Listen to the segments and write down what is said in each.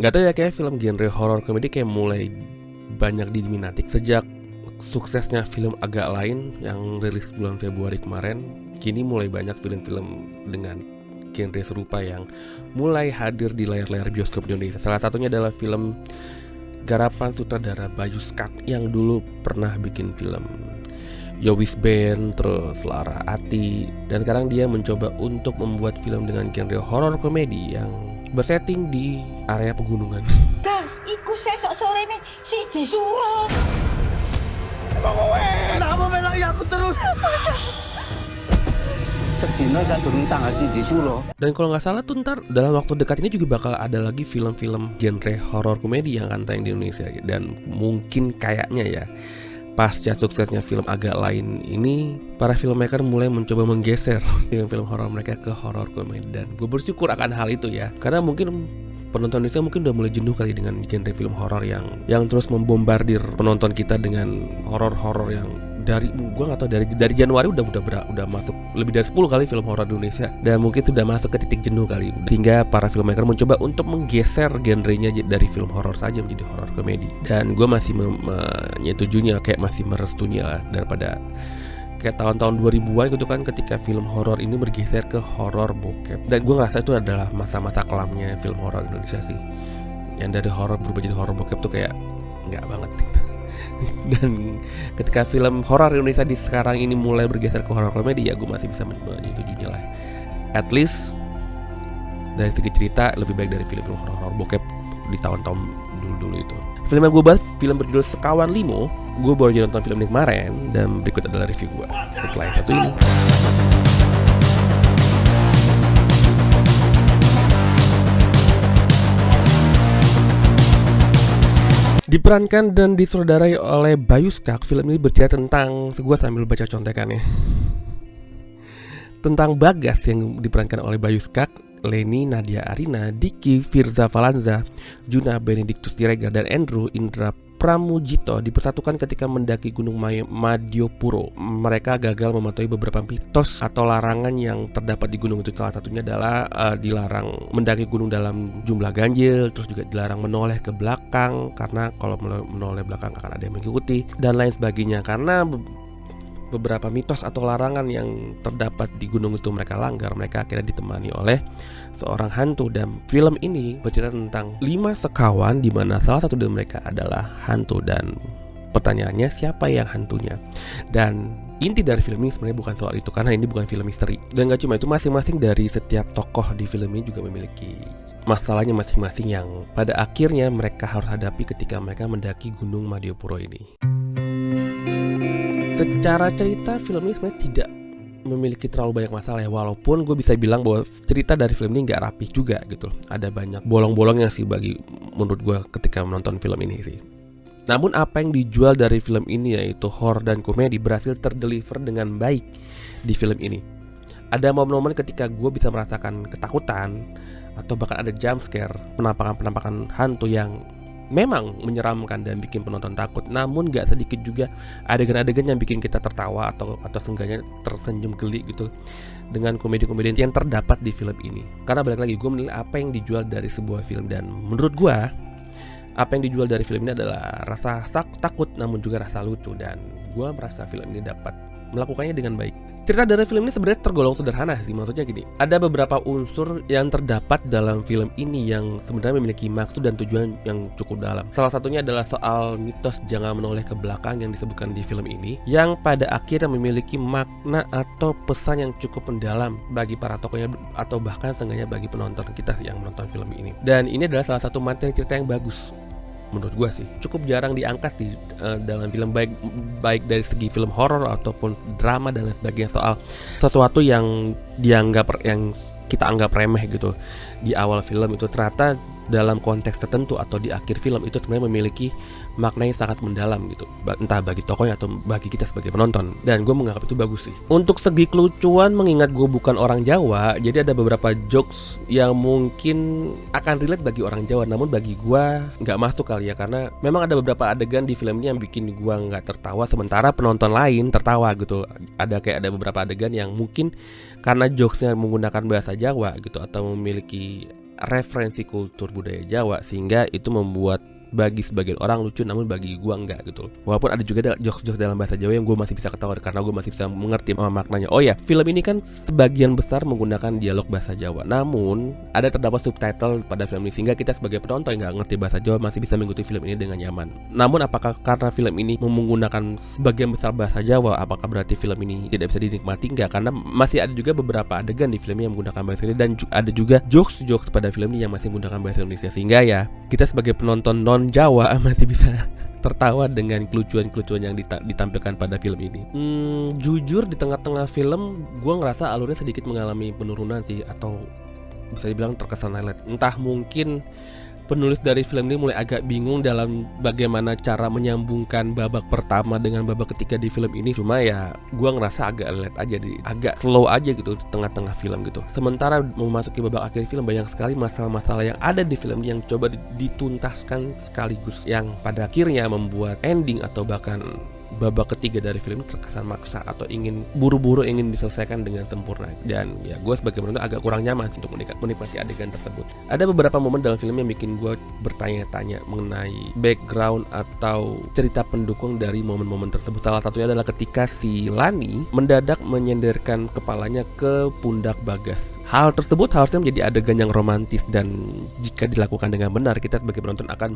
Gak tau ya, kayak film genre horror komedi kayak mulai banyak diminati sejak suksesnya film Agak Lain yang rilis bulan Februari kemarin. Kini mulai banyak film-film dengan genre serupa yang mulai hadir di layar-layar bioskop di Indonesia. Salah satunya adalah film garapan sutradara Bayu Skak yang dulu pernah bikin film Yowis Band, terus Lara Ati, dan sekarang dia mencoba untuk membuat film dengan genre horror komedi yang bersetting di area pegunungan. Das, iku sesok sore nih siji suruh. Emang kowe? Kenapa melok ya aku terus? Sedina sak durung tanggal 1 Suro. Dan kalau nggak salah tuh ntar dalam waktu dekat ini juga bakal ada lagi film-film genre horror komedi yang akan tayang di Indonesia. Dan mungkin kayaknya ya, pasca suksesnya film Agak Lain ini, para filmmaker mulai mencoba menggeser film-film horor mereka ke horor komedi. Dan gue bersyukur akan hal itu ya, karena mungkin penonton Indonesia mungkin udah mulai jenuh kali dengan genre film horor yang terus membombardir penonton kita dengan horor-horor yang dari gue nggak tahu dari Januari udah masuk lebih dari 10 kali film horor di Indonesia, dan mungkin sudah masuk ke titik jenuh kali, sehingga para filmmaker mencoba untuk menggeser genrenya dari film horor saja menjadi horor komedi. Dan gue masih menyetujuinya, kayak masih merestunya lah, daripada kayak tahun-tahun 2000-an gitu kan, ketika film horor ini bergeser ke horor bokep. Dan gue ngerasa itu adalah masa-masa kelamnya film horor Indonesia sih, yang dari horor berubah jadi horor bokep tuh kayak nggak banget gitu. Dan ketika film horor Indonesia di sekarang ini mulai bergeser ke horor komedi, ya gue masih bisa menyetujuinya lah. At least dari segi cerita lebih baik dari film-film horor bokep di tahun-tahun dulu itu. Film yang gue bahas film berjudul Sekawan Limo. Gue baru aja nonton film ini kemarin, dan berikut adalah review gue setelah yang satu ini. Diperankan dan disutradarai oleh Bayu Skak, film ini bercerita tentang, gue sambil baca contekannya, tentang Bagas yang diperankan oleh Bayu Skak, Leni Nadia Arina, Diki Firza Valanza, Juna Benedictus Siregar, dan Andrew Indra Pramujito dipersatukan ketika mendaki Gunung Madiopuro. Mereka gagal mematuhi beberapa mitos atau larangan yang terdapat di gunung itu. Salah satunya adalah dilarang mendaki gunung dalam jumlah ganjil, terus juga dilarang menoleh ke belakang karena kalau menoleh belakang akan ada yang mengikuti, dan lain sebagainya. Karena beberapa mitos atau larangan yang terdapat di gunung itu mereka langgar, mereka akhirnya ditemani oleh seorang hantu. Dan film ini bercerita tentang 5 sekawan di mana salah satu dari mereka adalah hantu, dan pertanyaannya siapa yang hantunya. Dan inti dari film ini sebenarnya bukan soal itu, karena ini bukan film misteri. Dan gak cuma itu, masing-masing dari setiap tokoh di film ini juga memiliki masalahnya masing-masing yang pada akhirnya mereka harus hadapi ketika mereka mendaki Gunung Madiopuro ini. Secara cerita film ini sebenarnya tidak memiliki terlalu banyak masalah ya, walaupun gue bisa bilang bahwa cerita dari film ini nggak rapi juga gitu. Ada banyak bolong-bolongnya sih bagi menurut gue ketika menonton film ini sih. Namun apa yang dijual dari film ini, yaitu horror dan komedi, berhasil terdeliver dengan baik di film ini. Ada momen-momen ketika gue bisa merasakan ketakutan atau bahkan ada jump scare, penampakan-penampakan hantu yang memang menyeramkan dan bikin penonton takut. Namun gak sedikit juga adegan-adegan yang bikin kita tertawa atau seenggaknya tersenyum geli gitu dengan komedi-komedi yang terdapat di film ini. Karena balik lagi, gue menilai apa yang dijual dari sebuah film, dan menurut gue apa yang dijual dari film ini adalah rasa takut namun juga rasa lucu, dan gue merasa film ini dapat melakukannya dengan baik. Cerita dari film ini sebenarnya tergolong sederhana sih, maksudnya gini, ada beberapa unsur yang terdapat dalam film ini yang sebenarnya memiliki maksud dan tujuan yang cukup dalam. Salah satunya adalah soal mitos jangan menoleh ke belakang yang disebutkan di film ini, yang pada akhirnya memiliki makna atau pesan yang cukup mendalam bagi para tokohnya atau bahkan seenggaknya bagi penonton kita yang menonton film ini. Dan ini adalah salah satu materi cerita yang bagus menurut gue sih, cukup jarang diangkat di dalam film, baik dari segi film horor ataupun drama dan lain sebagainya, soal sesuatu yang yang kita anggap remeh gitu di awal film itu ternyata dalam konteks tertentu atau di akhir film itu sebenarnya memiliki makna yang sangat mendalam gitu, entah bagi tokohnya atau bagi kita sebagai penonton. Dan gue menganggap itu bagus sih. Untuk segi kelucuan, mengingat gue bukan orang Jawa, jadi ada beberapa jokes yang mungkin akan relate bagi orang Jawa, namun bagi gue nggak masuk kali ya, karena memang ada beberapa adegan di film ini yang bikin gue nggak tertawa, sementara penonton lain tertawa gitu. Ada beberapa adegan yang mungkin karena jokesnya menggunakan bahasa Jawa gitu atau memiliki referensi kultur budaya Jawa, sehingga itu membuat bagi sebagian orang lucu, namun bagi gua enggak gitu. Walaupun ada juga jokes-jokes dalam bahasa Jawa yang gua masih bisa ketawa karena gua masih bisa mengerti maknanya. Oh ya, film ini kan sebagian besar menggunakan dialog bahasa Jawa, namun ada terdapat subtitle pada film ini sehingga kita sebagai penonton yang nggak ngerti bahasa Jawa masih bisa mengikuti film ini dengan nyaman. Namun apakah karena film ini menggunakan sebagian besar bahasa Jawa, apakah berarti film ini tidak bisa dinikmati? Enggak, karena masih ada juga beberapa adegan di film yang menggunakan bahasa ini, dan ada juga jokes-jokes pada film ini yang masih menggunakan bahasa Indonesia, sehingga ya kita sebagai penonton non Jawa masih bisa tertawa dengan kelucuan-kelucuan yang ditampilkan pada film ini. Jujur di tengah-tengah film gue ngerasa alurnya sedikit mengalami penurunan sih, atau bisa dibilang terkesan highlight. Entah mungkin penulis dari film ini mulai agak bingung dalam bagaimana cara menyambungkan babak pertama dengan babak ketiga di film ini. Cuma ya gue ngerasa agak light aja, agak slow aja gitu di tengah-tengah film gitu. Sementara memasuki babak akhir film banyak sekali masalah-masalah yang ada di film yang coba dituntaskan sekaligus, yang pada akhirnya membuat ending atau bahkan babak ketiga dari film terkesan maksa atau ingin buru-buru ingin diselesaikan dengan sempurna. Dan ya gue sebagai penonton agak kurang nyaman untuk menikmati adegan tersebut. Ada beberapa momen dalam film yang bikin gue bertanya-tanya mengenai background atau cerita pendukung dari momen-momen tersebut. Salah satunya adalah ketika si Lani mendadak menyenderkan kepalanya ke pundak Bagas. Hal tersebut harusnya menjadi adegan yang romantis, dan jika dilakukan dengan benar kita sebagai penonton akan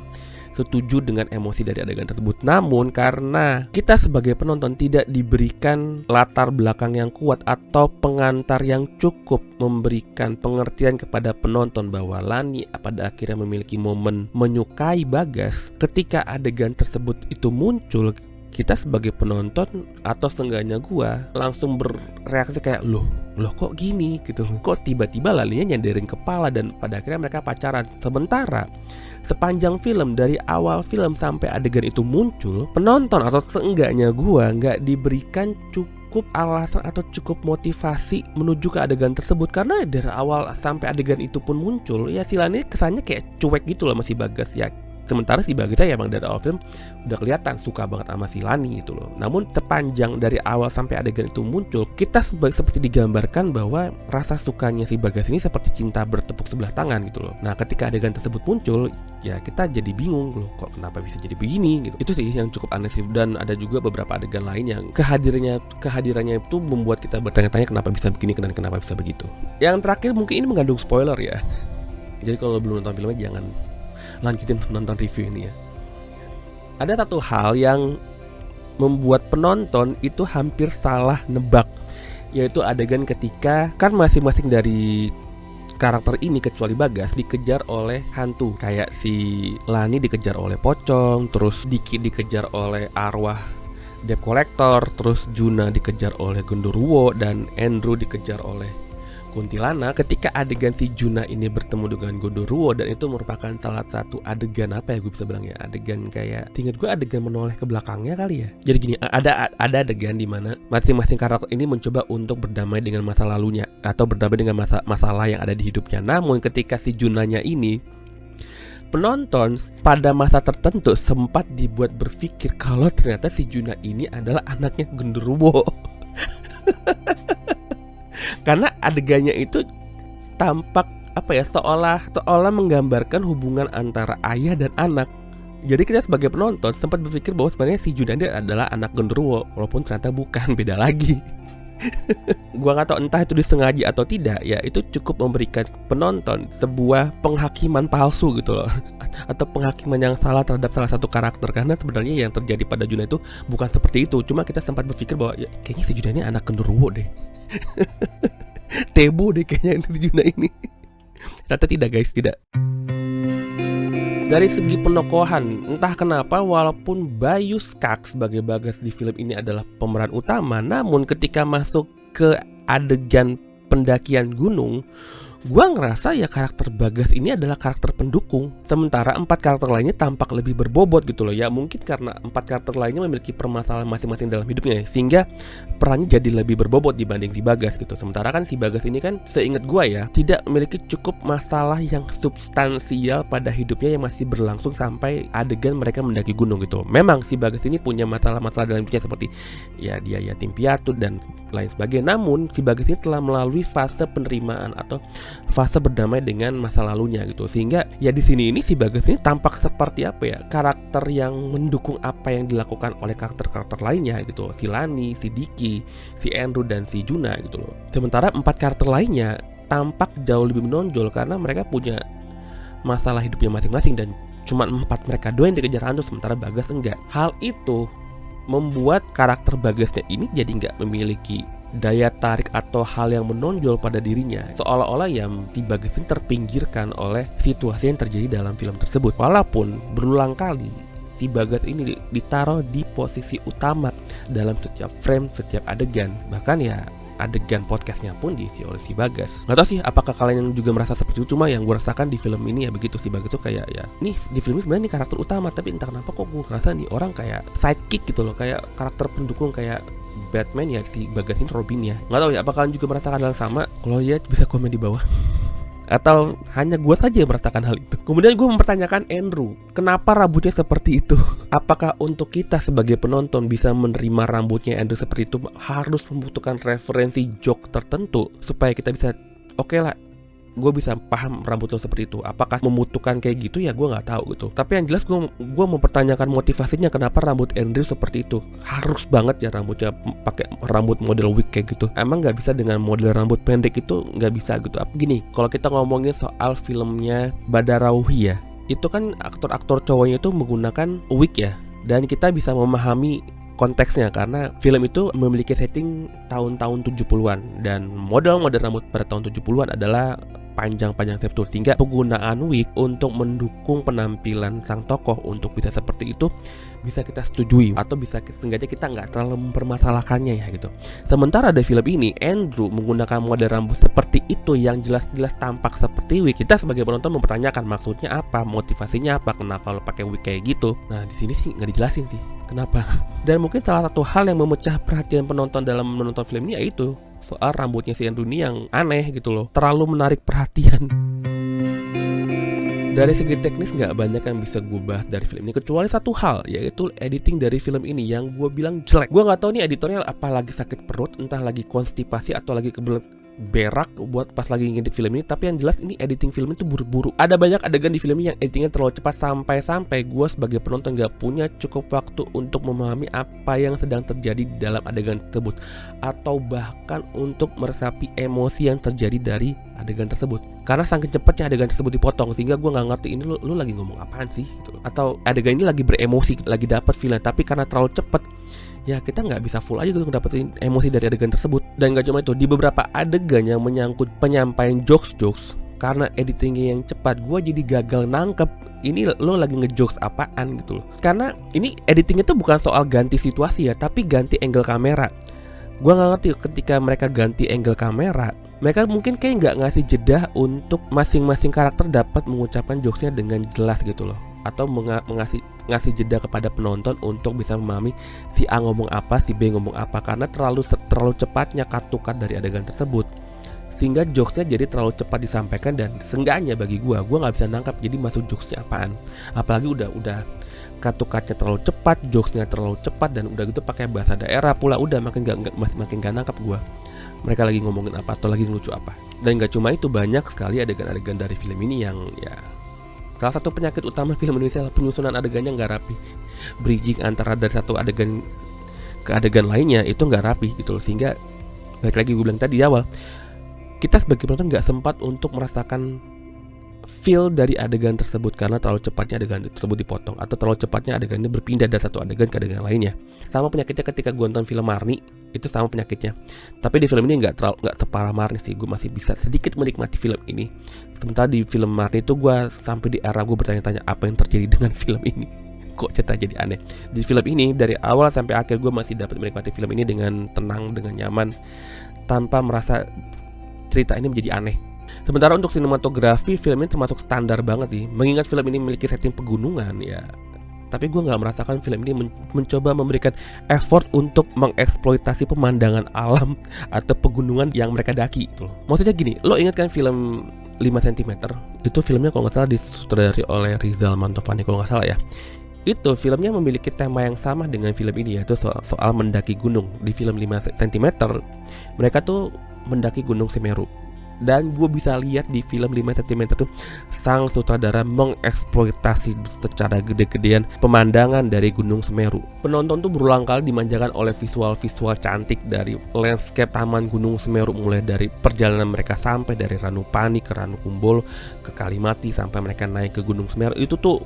setuju dengan emosi dari adegan tersebut. Namun karena kita sebagai penonton tidak diberikan latar belakang yang kuat atau pengantar yang cukup memberikan pengertian kepada penonton bahwa Lani pada akhirnya memiliki momen menyukai Bagas, ketika adegan tersebut itu muncul, kita sebagai penonton atau seenggaknya gua langsung bereaksi kayak loh kok gini gitu, kok tiba-tiba Laninya nyanderin kepala, dan pada akhirnya mereka pacaran. Sementara sepanjang film, dari awal film sampai adegan itu muncul, penonton atau seenggaknya gua nggak diberikan cukup alasan atau cukup motivasi menuju ke adegan tersebut. Karena dari awal sampai adegan itu pun muncul, ya si Lani kesannya kayak cuek gitu loh masih Bagas ya. Sementara si Bagasnya ya emang dari awal film udah kelihatan suka banget sama si Lani gitu loh. Namun sepanjang dari awal sampai adegan itu muncul, kita seperti digambarkan bahwa rasa sukanya si Bagas ini seperti cinta bertepuk sebelah tangan gitu loh. Nah ketika adegan tersebut muncul, ya kita jadi bingung loh, kok kenapa bisa jadi begini gitu. Itu sih yang cukup aneh sih. Dan ada juga beberapa adegan lain yang kehadirannya itu membuat kita bertanya-tanya kenapa bisa begini dan kenapa bisa begitu. Yang terakhir mungkin ini mengandung spoiler ya. Jadi kalau belum nonton filmnya jangan lanjutin nonton review ini ya. Ada satu hal yang membuat penonton itu hampir salah nebak, yaitu adegan ketika kan masing-masing dari karakter ini kecuali Bagas dikejar oleh hantu. Kayak si Lani dikejar oleh pocong, terus Diki dikejar oleh arwah debt collector, terus Juna dikejar oleh genderuwo, dan Andrew dikejar oleh kuntilanak. Ketika adegan si Juna ini bertemu dengan genderuwo, dan itu merupakan salah satu adegan apa ya gue bisa bilang ya, adegan kayak tingkat gue adegan menoleh ke belakangnya kali ya. Jadi gini, ada adegan di mana masing-masing karakter ini mencoba untuk berdamai dengan masa lalunya atau berdamai dengan masalah yang ada di hidupnya. Namun ketika si Junanya ini, penonton pada masa tertentu sempat dibuat berpikir kalau ternyata si Juna ini adalah anaknya genderuwo. Karena adegannya itu tampak apa ya, seolah menggambarkan hubungan antara ayah dan anak. Jadi kita sebagai penonton sempat berpikir bahwa sebenarnya si Juna ini adalah anak genderuwo, walaupun ternyata bukan, beda lagi. Gua nggak tahu entah itu disengaja atau tidak, ya itu cukup memberikan penonton sebuah penghakiman palsu gitu loh, atau penghakiman yang salah terhadap salah satu karakter. Karena sebenarnya yang terjadi pada Juna itu bukan seperti itu. Cuma kita sempat berpikir bahwa ya, kayaknya si Juna ini anak genderuwo deh. Tebo deh kayaknya si Juna ini. Ternyata tidak guys, tidak. Dari segi penokohan, entah kenapa walaupun Bayu Skak sebagai Bagas di film ini adalah pemeran utama, namun ketika masuk ke adegan pendakian gunung, gua ngerasa ya karakter Bagas ini adalah karakter pendukung. Sementara 4 karakter lainnya tampak lebih berbobot gitu loh. Ya mungkin karena 4 karakter lainnya memiliki permasalahan masing-masing dalam hidupnya, sehingga perannya jadi lebih berbobot dibanding si Bagas gitu. Sementara kan si Bagas ini kan seingat gua ya tidak memiliki cukup masalah yang substansial pada hidupnya yang masih berlangsung sampai adegan mereka mendaki gunung gitu. Memang si Bagas ini punya masalah-masalah dalam hidupnya seperti ya dia yatim piatu dan lain sebagainya. Namun si Bagas ini telah melalui fase penerimaan atau fase berdamai dengan masa lalunya gitu. Sehingga ya di sini ini si Bagas ini tampak seperti apa ya, karakter yang mendukung apa yang dilakukan oleh karakter-karakter lainnya gitu. Si Lani, si Diki, si Andrew dan si Juna gitu loh. Sementara 4 karakter lainnya tampak jauh lebih menonjol karena mereka punya masalah hidupnya masing-masing dan cuma 4 mereka doang yang dikejar hantu, sementara Bagas enggak. Hal itu membuat karakter Bagasnya ini jadi nggak memiliki daya tarik atau hal yang menonjol pada dirinya. Seolah-olah yang si Bagas ini terpinggirkan oleh situasi yang terjadi dalam film tersebut. Walaupun berulang kali si Bagas ini ditaruh di posisi utama dalam setiap frame, setiap adegan. Bahkan ya adegan podcastnya pun diisi oleh si Bagas. Gak tau sih apakah kalian yang juga merasa seperti itu, cuma yang gue rasakan di film ini ya begitu. Si Bagas tuh kayak ya, nih di film ini sebenarnya nih karakter utama, tapi entah kenapa kok gue rasa nih orang kayak sidekick gitu loh, kayak karakter pendukung kayak Batman ya si Bagas ini Robin ya. Gak tau ya apakah kalian juga merasakan hal yang sama? Kalau ya bisa komen di bawah. Atau hanya gue saja yang merasakan hal itu. Kemudian gue mempertanyakan Andrew, kenapa rambutnya seperti itu? Apakah untuk kita sebagai penonton bisa menerima rambutnya Andrew seperti itu harus membutuhkan referensi joke tertentu supaya kita bisa oke lah, gue bisa paham rambut lo seperti itu. Apakah membutuhkan kayak gitu ya, gue nggak tahu gitu. Tapi yang jelas gue mempertanyakan motivasinya kenapa rambut Andrew seperti itu. Harus banget ya rambutnya pakai rambut model wig kayak gitu. Emang nggak bisa dengan model rambut pendek itu nggak bisa gitu. Gini, kalau kita ngomongin soal filmnya Badarauhi ya, itu kan aktor-aktor cowoknya itu menggunakan wig ya, dan kita bisa memahami konteksnya karena film itu memiliki setting tahun-tahun 70-an dan model-model rambut pada tahun 70-an adalah panjang-panjang septul, sehingga penggunaan wig untuk mendukung penampilan sang tokoh untuk bisa seperti itu bisa kita setujui atau bisa sengaja kita nggak terlalu mempermasalahkannya ya gitu. Sementara di film ini Andrew menggunakan model rambut seperti itu yang jelas-jelas tampak seperti wig. Kita sebagai penonton mempertanyakan maksudnya apa, motivasinya apa, kenapa lo pakai wig kayak gitu. Nah di sini sih nggak dijelasin sih kenapa. Dan mungkin salah satu hal yang memecah perhatian penonton dalam menonton film ini yaitu soal rambutnya si Andrew ini yang aneh gitu loh, terlalu menarik perhatian. Dari segi teknis nggak banyak yang bisa gue bahas dari film ini kecuali satu hal, yaitu editing dari film ini yang gue bilang jelek. Gue nggak tahu nih editornya apa lagi sakit perut, entah lagi konstipasi atau lagi kebelet berak buat pas lagi ngedit film ini. Tapi yang jelas ini editing film itu buru-buru. Ada banyak adegan di film ini yang editingnya terlalu cepat sampai gue sebagai penonton gak punya cukup waktu untuk memahami apa yang sedang terjadi di dalam adegan tersebut, atau bahkan untuk meresapi emosi yang terjadi dari adegan tersebut. Karena saking cepatnya adegan tersebut dipotong sehingga gue nggak ngerti ini lu lagi ngomong apaan sih gitu. Atau adegan ini lagi beremosi, lagi dapat feeling, tapi karena terlalu cepat ya kita nggak bisa full aja gitu dapetin emosi dari adegan tersebut. Dan gak cuma itu, di beberapa adegan yang menyangkut penyampaian jokes karena editingnya yang cepat, gue jadi gagal nangkep ini lo lagi ngejokes apaan gitu loh. Karena ini editingnya tuh bukan soal ganti situasi ya, tapi ganti angle kamera. Gue nggak ngerti ketika mereka ganti angle kamera, mereka mungkin kayak nggak ngasih jeda untuk masing-masing karakter dapat mengucapkan jokesnya dengan jelas gitu loh, atau ngasih jeda kepada penonton untuk bisa memahami si A ngomong apa, si B ngomong apa, karena terlalu cepatnya cut to cut dari adegan tersebut sehingga jokesnya jadi terlalu cepat disampaikan. Dan seenggaknya bagi gue nggak bisa nangkap jadi masuk jokesnya apaan, apalagi udah cut to cutnya terlalu cepat, jokesnya terlalu cepat, dan udah gitu pakai bahasa daerah pula, udah makin gak nangkap gue mereka lagi ngomongin apa atau lagi ngelucu apa. Dan gak cuma itu, banyak sekali adegan-adegan dari film ini yang ya salah satu penyakit utama film Indonesia adalah penyusunan adegannya nggak rapi. Bridging antara dari satu adegan ke adegan lainnya itu nggak rapi gitu loh, sehingga balik lagi gue bilang tadi di awal, kita sebagai penonton nggak sempat untuk merasakan feel dari adegan tersebut karena terlalu cepatnya adegan tersebut dipotong, atau terlalu cepatnya adegan ini berpindah dari satu adegan ke adegan lainnya. Sama penyakitnya ketika gue nonton film Marni, itu sama penyakitnya. Tapi di film ini nggak separah Marni sih, gue masih bisa sedikit menikmati film ini. Sementara di film Marni itu gue sampai di era gue bertanya-tanya apa yang terjadi dengan film ini. Kok cerita jadi aneh. Di film ini dari awal sampai akhir gue masih dapat menikmati film ini dengan tenang, dengan nyaman, tanpa merasa cerita ini menjadi aneh. Sementara untuk sinematografi, film ini termasuk standar banget sih. Mengingat film ini memiliki setting pegunungan ya, tapi gue gak merasakan film ini mencoba memberikan effort untuk mengeksploitasi pemandangan alam atau pegunungan yang mereka daki gitu loh. Maksudnya gini, lo ingat kan film 5 cm? Itu filmnya kalau gak salah disutradari oleh Rizal Mantovani kalau gak salah ya. Itu filmnya memiliki tema yang sama dengan film ini, yaitu soal mendaki gunung. Di film 5 cm mereka tuh mendaki Gunung Semeru. Dan gue bisa lihat di film 5 cm tuh sang sutradara mengeksploitasi secara gede-gedean pemandangan dari Gunung Semeru. Penonton tuh berulang kali dimanjakan oleh visual-visual cantik dari landscape Taman Gunung Semeru, mulai dari perjalanan mereka sampai dari Ranupani ke Ranukumbolo ke Kalimati sampai mereka naik ke Gunung Semeru. Itu tuh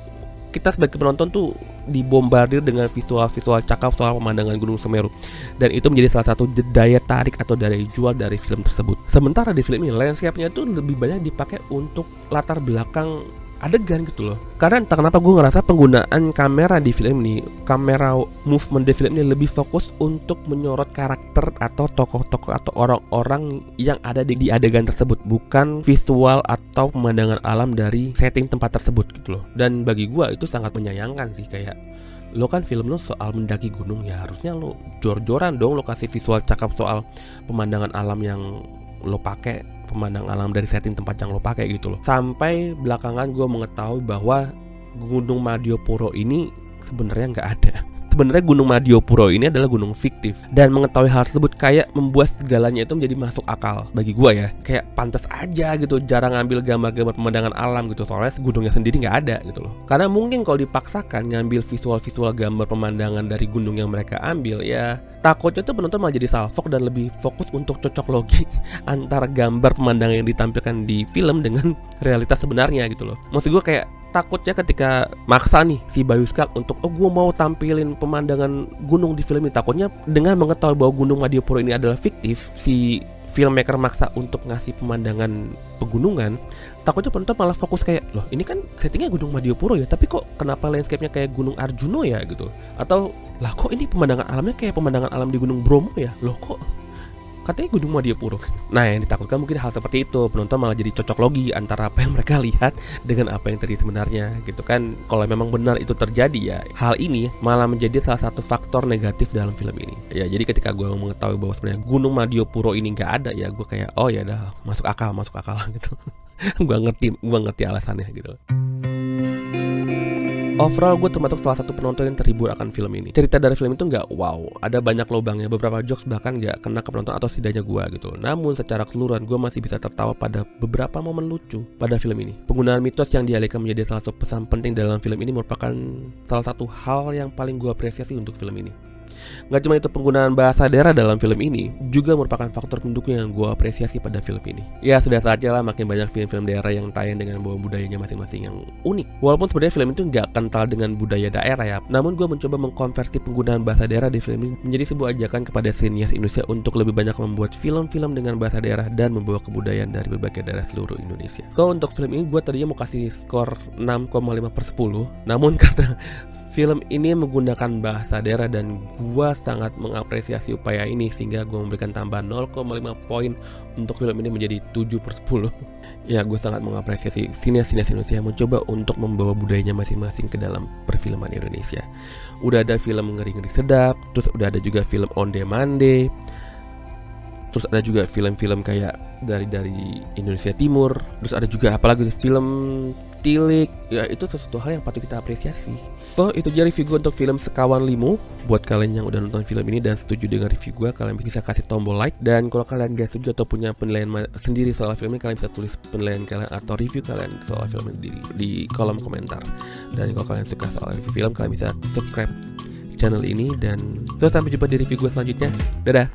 kita sebagai penonton tuh dibombardir dengan visual-visual cakep soal pemandangan Gunung Semeru, dan itu menjadi salah satu daya tarik atau daya jual dari film tersebut. Sementara di film ini landscape-nya tuh lebih banyak dipakai untuk latar belakang adegan gitu loh. Karena entah kenapa gue ngerasa penggunaan kamera di film ini, kamera movement di film ini lebih fokus untuk menyorot karakter atau tokoh-tokoh atau orang-orang yang ada di adegan tersebut, bukan visual atau pemandangan alam dari setting tempat tersebut gitu loh. Dan bagi gue itu sangat menyayangkan sih, kayak lo kan film lo soal mendaki gunung, ya harusnya lo jor-joran dong lo kasih visual cakep soal pemandangan alam yang lo pakai, pemandangan alam dari setting tempat yang lo pakai gitu loh. Sampai belakangan gue mengetahui bahwa Gunung Madiopuro ini sebenarnya nggak ada. Sebenarnya Gunung Madiopuro ini adalah gunung fiktif, dan mengetahui hal tersebut kayak membuat segalanya itu menjadi masuk akal bagi gue ya. Kayak pantas aja gitu jarang ngambil gambar-gambar pemandangan alam gitu, soalnya gunungnya sendiri nggak ada gitu loh. Karena mungkin kalau dipaksakan ngambil visual-visual gambar pemandangan dari gunung yang mereka ambil, ya takutnya tuh penonton malah jadi salfok dan lebih fokus untuk cocok logi antara gambar pemandangan yang ditampilkan di film dengan realitas sebenarnya gitu loh. Maksud gue kayak takutnya ketika maksa nih si Bayu Skak untuk gue mau tampilin pemandangan gunung di film ini, takutnya dengan mengetahui bahwa Gunung Madiopuro ini adalah fiktif, si filmmaker maksa untuk ngasih pemandangan pegunungan, takutnya penonton malah fokus kayak, loh ini kan settingnya Gunung Madiopuro ya, tapi kok kenapa landscape-nya kayak Gunung Arjuno ya gitu. Atau lah kok ini pemandangan alamnya kayak pemandangan alam di Gunung Bromo ya, loh kok katanya Gunung Madiopuro. Nah yang ditakutkan mungkin hal seperti itu, penonton malah jadi cocok logi antara apa yang mereka lihat dengan apa yang terjadi sebenarnya gitu kan. Kalau memang benar itu terjadi, ya hal ini malah menjadi salah satu faktor negatif dalam film ini. Ya jadi ketika gue mengetahui bahwa sebenarnya Gunung Madiopuro ini nggak ada, ya gue kayak oh ya dah masuk akal gitu. gue ngerti alasannya gitu. Overall gue termasuk salah satu penonton yang terhibur akan film ini. Cerita dari film itu nggak wow, ada banyak lubangnya, beberapa jokes bahkan nggak kena ke penonton atau setidaknya gue gitu. Namun secara keseluruhan gue masih bisa tertawa pada beberapa momen lucu pada film ini. Penggunaan mitos yang dialihkan menjadi salah satu pesan penting dalam film ini merupakan salah satu hal yang paling gue apresiasi untuk film ini. Gak cuma itu, penggunaan bahasa daerah dalam film ini juga merupakan faktor pendukung yang gue apresiasi pada film ini. Ya sudah saatnya lah makin banyak film-film daerah yang tayang dengan bawa budayanya masing-masing yang unik. Walaupun sebenarnya film itu gak kental dengan budaya daerah ya, namun gue mencoba mengkonversi penggunaan bahasa daerah di film ini menjadi sebuah ajakan kepada sinias Indonesia untuk lebih banyak membuat film-film dengan bahasa daerah dan membawa kebudayaan dari berbagai daerah seluruh Indonesia. So untuk film ini gue tadinya mau kasih skor 6,5/10, namun karena film ini menggunakan bahasa daerah dan gue sangat mengapresiasi upaya ini, sehingga gue memberikan tambahan 0,5 poin untuk film ini menjadi 7/10. Ya gue sangat mengapresiasi sinias-sinias Indonesia yang mencoba untuk membawa budayanya masing-masing ke dalam perfilman Indonesia. Udah ada film Ngeri-Ngeri Sedap, terus udah ada juga film On Demand Day, terus ada juga film-film kayak dari Indonesia Timur, terus ada juga apalagi film Tilik. Ya itu sesuatu hal yang patut kita apresiasi. So itu aja review gue untuk film Sekawan Limo. Buat kalian yang udah nonton film ini dan setuju dengan review gue, kalian bisa kasih tombol like. Dan kalau kalian gak setuju atau punya penilaian sendiri soal film ini, kalian bisa tulis penilaian kalian atau review kalian soal film ini di kolom komentar. Dan kalau kalian suka soal review film, kalian bisa subscribe channel ini. Dan sampai jumpa di review gue selanjutnya. Dadah.